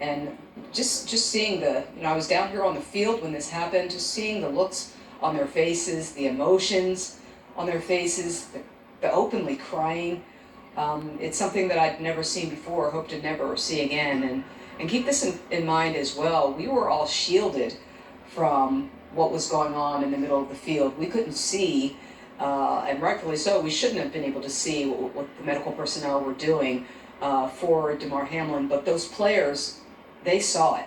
And just seeing I was down here on the field when this happened, just seeing the looks on their faces, the emotions on their faces, the openly crying. It's something that I'd never seen before, hope to never see again. And keep this in mind as well. We were all shielded from what was going on in the middle of the field. We couldn't see, and rightfully so, we shouldn't have been able to see what the medical personnel were doing for Damar Hamlin, but those players, they saw it.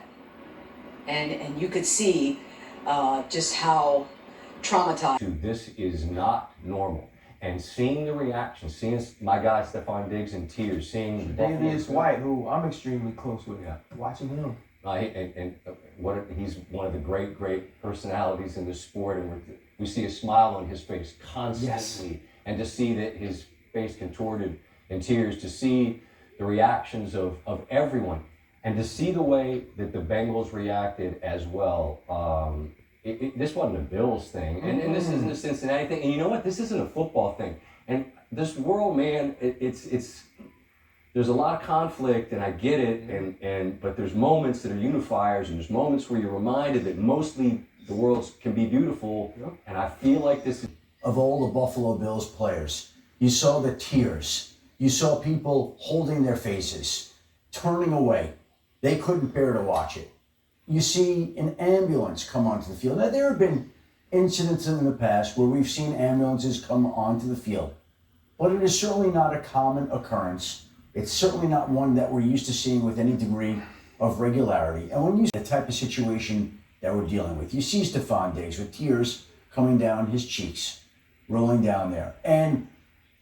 And you could see just how traumatized. This is not normal. And seeing the reaction, seeing my guy Stephon Diggs in tears, seeing Davius White, who I'm extremely close with, watching him. He's one of the great personalities in the sport, and we see a smile on his face constantly. Yes. And to see that his face contorted in tears, to see the reactions of everyone, and to see the way that the Bengals reacted as well. This wasn't a Bills thing, and this isn't a Cincinnati thing. And you know what? This isn't a football thing. And this world, man, it's there's a lot of conflict, and I get it. But there's moments that are unifiers, and there's moments where you're reminded that mostly the world can be beautiful. And I feel like this is of all the Buffalo Bills players. You saw the tears. You saw people holding their faces, turning away. They couldn't bear to watch it. You see an ambulance come onto the field. Now, there have been incidents in the past where we've seen ambulances come onto the field, but it is certainly not a common occurrence. It's certainly not one that we're used to seeing with any degree of regularity. And when you see the type of situation that we're dealing with, you see Stephon Diggs with tears coming down his cheeks, rolling down there. And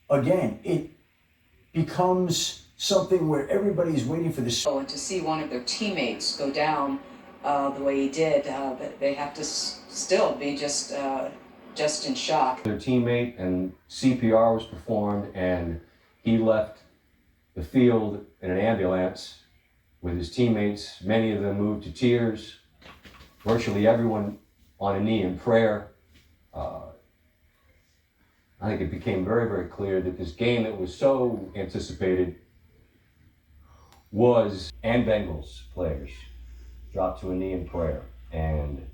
again, it becomes something where everybody's waiting for this. And to see one of their teammates go down the way he did, they have to still be just in shock. Their teammate, and CPR was performed, and he left the field in an ambulance with his teammates. Many of them moved to tears. Virtually everyone on a knee in prayer. I think it became very clear that this game that was so anticipated and Bengals players dropped to a knee in prayer, and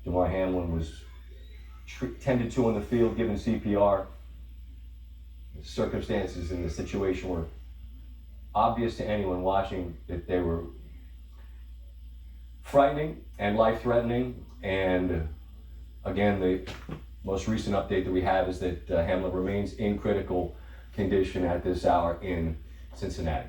Damar Hamlin was tended to on the field, given CPR. The circumstances in the situation were obvious to anyone watching that they were frightening and life-threatening. And again, the most recent update that we have is that Hamlin remains in critical condition at this hour in Cincinnati.